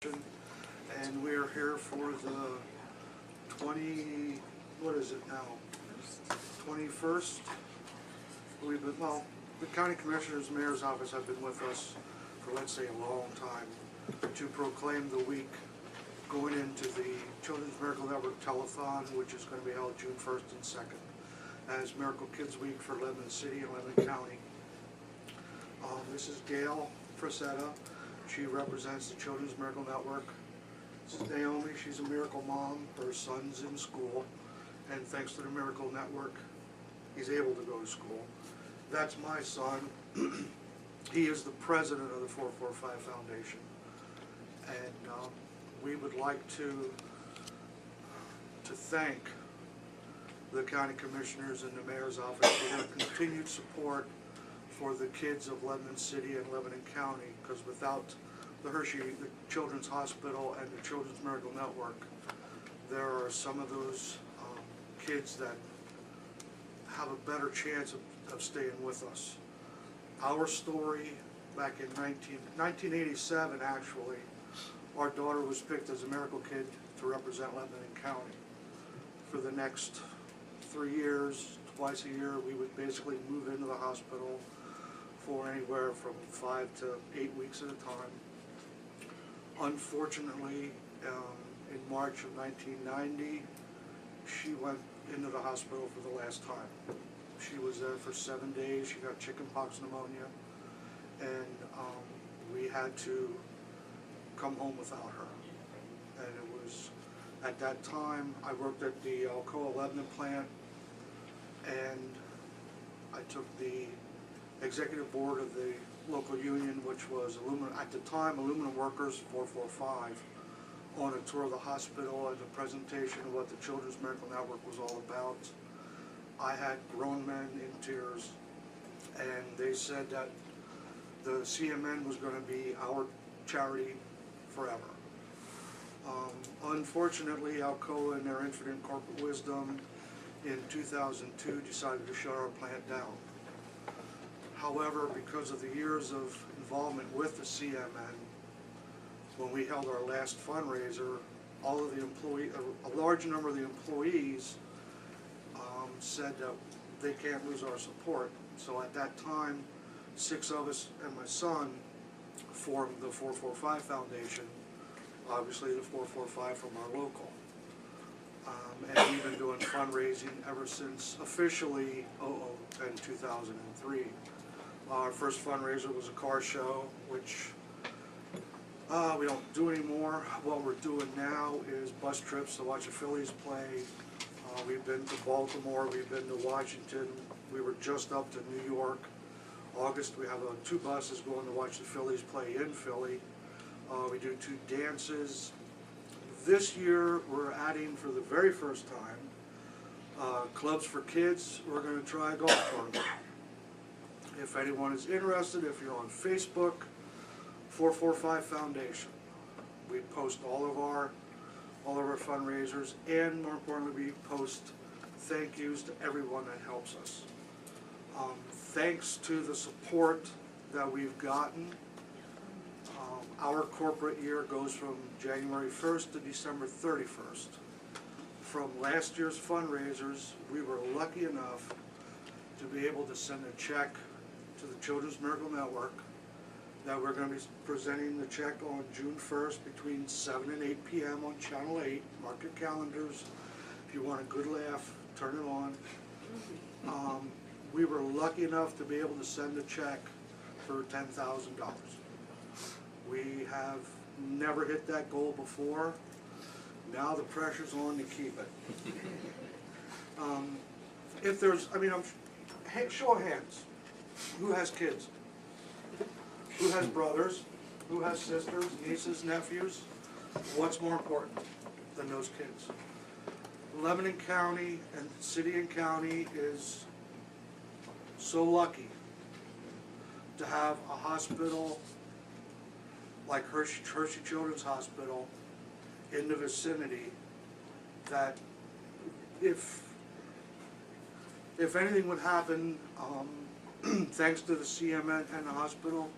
And we're here for the 20, what is it now? 21st? Well, the county commissioner's mayor's office have been with us for, let's say, a long time to proclaim the week going into the Children's Miracle Network Telethon, which is going to be held June 1st and 2nd as Miracle Kids Week for Lebanon City and Lebanon County. This is Gail Frasetta. She represents the Children's Miracle Network. This is Naomi. She's a miracle mom. Her son's in school, and thanks to the Miracle Network, he's able to go to school. That's my son. He is the president of the 445 Foundation, and we would like to thank the county commissioners and the mayor's office for their continued support for the kids of Lebanon City and Lebanon County, because without the Hershey, the Children's Hospital, and the Children's Miracle Network, there are some of those kids that have a better chance of staying with us. Our story back in 1987, actually, our daughter was picked as a miracle kid to represent Lebanon County. For the next 3 years, twice a year, we would basically move into the hospital for anywhere from 5 to 8 weeks at a time. Unfortunately, in March of 1990, she went into the hospital for the last time. She was there for 7 days. She got chickenpox pneumonia, and we had to come home without her. And it was, at that time, I worked at the Alcoa Lebanon plant, and I took the executive board of the local union, which was at the time Aluminum Workers 445, on a tour of the hospital and a presentation of what the Children's Miracle Network was all about. I had grown men in tears, and they said that the CMN was going to be our charity forever. Unfortunately, Alcoa, in their infinite corporate wisdom, in 2002 decided to shut our plant down. However, because of the years of involvement with the CMN, when we held our last fundraiser, all of the a large number of the employees said that they can't lose our support. So at that time, 6 of us and my son formed the 445 Foundation, obviously the 445 from our local. And we've been doing fundraising ever since officially in 2003. Our first fundraiser was a car show, which we don't do anymore. What we're doing now is bus trips to watch the Phillies play. We've been to Baltimore, we've been to Washington, we were just up to New York. August we have 2 buses going to watch the Phillies play in Philly. We do 2 dances. This year we're adding, for the very first time, clubs for kids. We're going to try a golf tournament. If anyone is interested, if you're on Facebook, 445 Foundation. We post all of our fundraisers, and more importantly, we post thank yous to everyone that helps us. Thanks to the support that we've gotten, our corporate year goes from January 1st to December 31st. From last year's fundraisers, we were lucky enough to be able to send a check to the Children's Miracle Network that we're going to be presenting the check on June 1st between 7 and 8 p.m. on Channel 8. Mark your calendars. If you want a good laugh, turn it on. We were lucky enough to be able to send a check for $10,000. We have never hit that goal before. Now the pressure's on to keep it. If there's, show of hands. Who has kids? Who has brothers? Who has sisters, nieces, nephews? What's more important than those kids? Lebanon County and City and County is so lucky to have a hospital like Hershey Children's Hospital in the vicinity, that if anything would happen, thanks to the CMN and the hospital,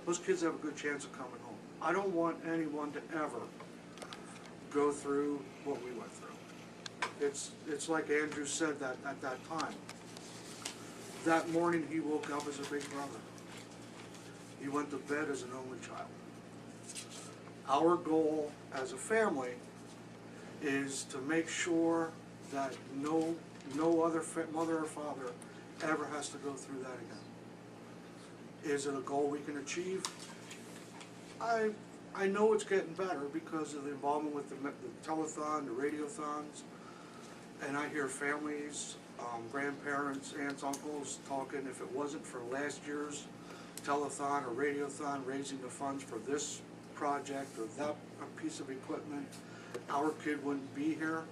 those kids have a good chance of coming home. I don't want anyone to ever go through what we went through. It's like Andrew said that at that time. That morning he woke up as a big brother. He went to bed as an only child. Our goal as a family is to make sure that no other mother or father ever has to go through that again. Is it a goal we can achieve? I know it's getting better because of the involvement with the telethon, the radiothons, and I hear families, grandparents, aunts, uncles talking, if it wasn't for last year's telethon or radiothon raising the funds for this project or that piece of equipment, our kid wouldn't be here.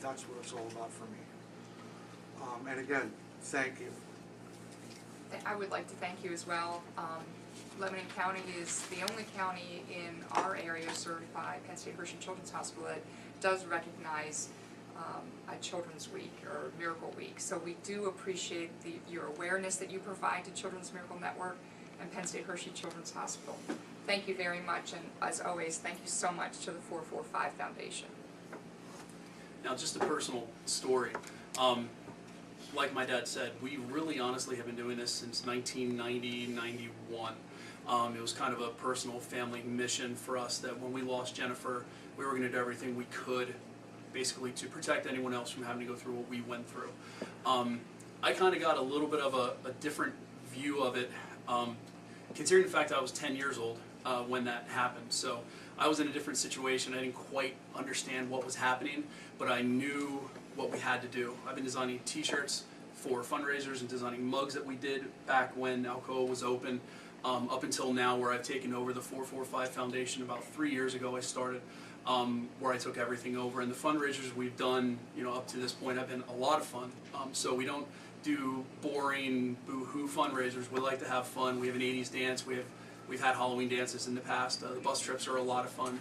That's what it's all about for me. And again, thank you. I would like to thank you as well. Lebanon County is the only county in our area served by Penn State Hershey Children's Hospital that does recognize a Children's Week or Miracle Week. So we do appreciate your awareness that you provide to Children's Miracle Network and Penn State Hershey Children's Hospital. Thank you very much, and as always, thank you so much to the 445 Foundation. Now, just a personal story. Like my dad said, we really honestly have been doing this since 1990, 91. It was kind of a personal family mission for us that when we lost Jennifer, we were going to do everything we could basically to protect anyone else from having to go through what we went through. I kind of got a little bit of a different view of it, considering the fact that I was 10 years old when that happened. So I was in a different situation. I didn't quite understand what was happening, but I knew what we had to do. I've been designing t-shirts for fundraisers and designing mugs that we did back when Alcoa was open, up until now where I've taken over the 445 Foundation. About 3 years ago I started, where I took everything over, and the fundraisers we've done, up to this point have been a lot of fun. So we don't do boring boo-hoo fundraisers. We like to have fun. We have an 80s dance. We've had Halloween dances in the past. The bus trips are a lot of fun.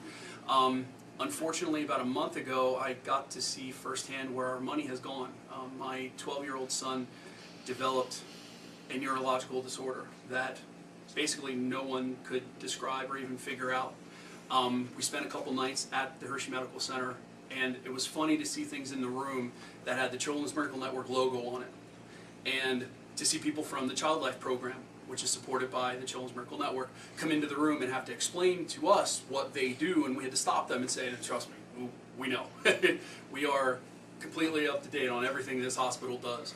Unfortunately, about a month ago, I got to see firsthand where our money has gone. My 12-year-old son developed a neurological disorder that basically no one could describe or even figure out. We spent a couple nights at the Hershey Medical Center, and it was funny to see things in the room that had the Children's Miracle Network logo on it, and to see people from the Child Life program, which is supported by the Children's Miracle Network, come into the room and have to explain to us what they do, and we had to stop them and say, trust me, we know. We are completely up to date on everything this hospital does.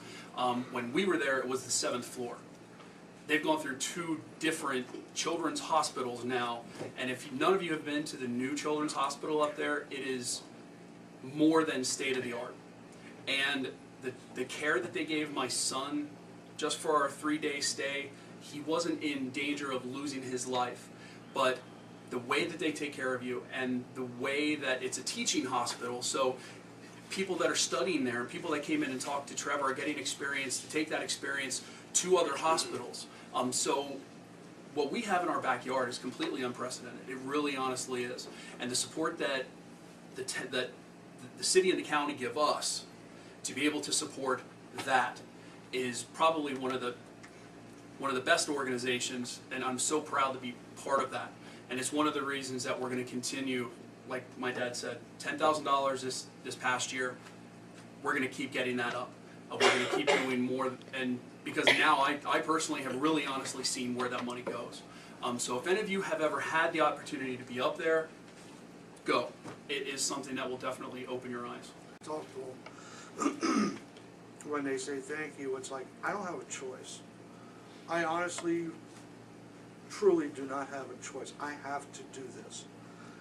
When we were there, it was the 7th floor. They've gone through 2 different children's hospitals now, and if none of you have been to the new children's hospital up there, it is more than state-of-the-art. And the care that they gave my son just for our 3-day stay, he wasn't in danger of losing his life, but the way that they take care of you and the way that it's a teaching hospital, so people that are studying there, people that came in and talked to Trevor are getting experience to take that experience to other hospitals. So what we have in our backyard is completely unprecedented. It really honestly is. And the support that the city and the county give us to be able to support that is probably one of the best organizations, and I'm so proud to be part of that. And it's one of the reasons that we're going to continue, like my dad said, $10,000 this past year. We're going to keep getting that up. We're going to keep doing more, and because now I personally have really honestly seen where that money goes. So if any of you have ever had the opportunity to be up there, go. It is something that will definitely open your eyes. Talk to them. When they say thank you, it's like, I don't have a choice. I honestly, truly do not have a choice. I have to do this.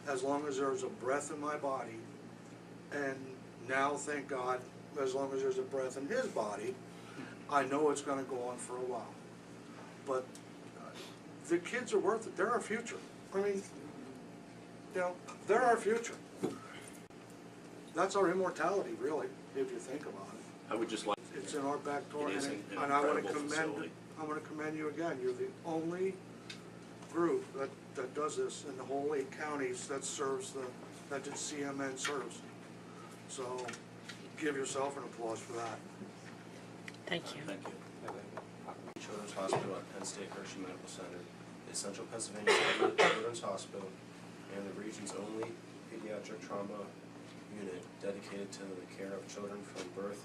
As long as there's a breath in my body, and now, thank God, as long as there's a breath in his body, I know it's going to go on for a while. But the kids are worth it. They're our future. I mean, they're our future. That's our immortality, really, if you think about it. I would just like. It's in our back door, It is and an I want to incredible facility. I want to commend you again. You're the only group that does this in the whole 8 counties that serves that the CMN serves. So, give yourself an applause for that. Thank you. Thank you. Children's Hospital at Penn State Hershey Medical Center is Central Pennsylvania's only children's hospital and the region's only pediatric trauma unit dedicated to the care of children from birth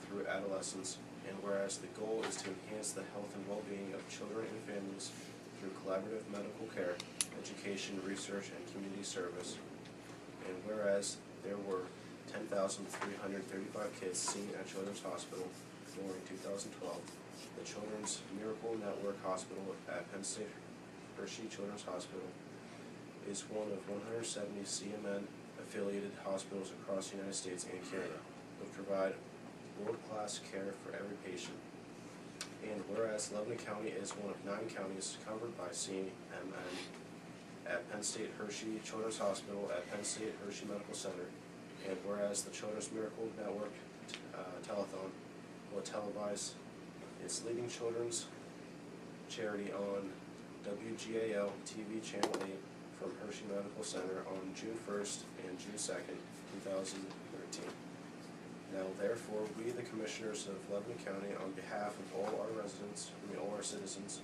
through adolescence, and whereas the goal is to enhance the health and well-being of children and families through collaborative medical care, education, research, and community service, and whereas there were 10,335 kids seen at Children's Hospital during 2012, the Children's Miracle Network Hospital at Penn State Hershey Children's Hospital is one of 170 CMN-affiliated hospitals across the United States and Canada, which provide world-class care for every patient. And whereas Lebanon County is one of 9 counties covered by CMN at Penn State Hershey Children's Hospital at Penn State Hershey Medical Center, and whereas the Children's Miracle Network telethon will televise its leading children's charity on WGAL TV Channel 8 from Hershey Medical Center on June 1st and June 2nd, 2013. Now therefore, we, the Commissioners of Lebanon County, on behalf of all our citizens,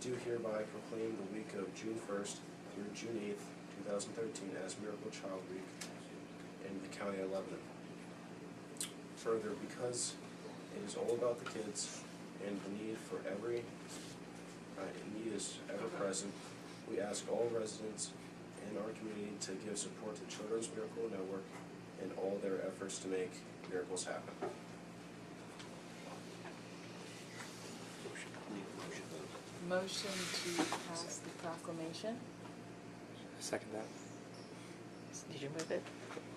do hereby proclaim the week of June 1st through June 8th, 2013 as Miracle Child Week in the County of Lebanon. Further, because it is all about the kids and the need for need is ever present, we ask all residents in our community to give support to Children's Miracle Network in all their efforts to make miracles happen. Motion to pass the proclamation. Second that. Did you move it?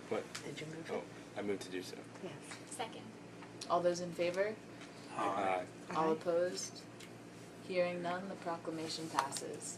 What? Did you move Oh, it? I moved to do so. Yes. Second. All those in favor? Aye. All Aye. opposed? Hearing none, the proclamation passes.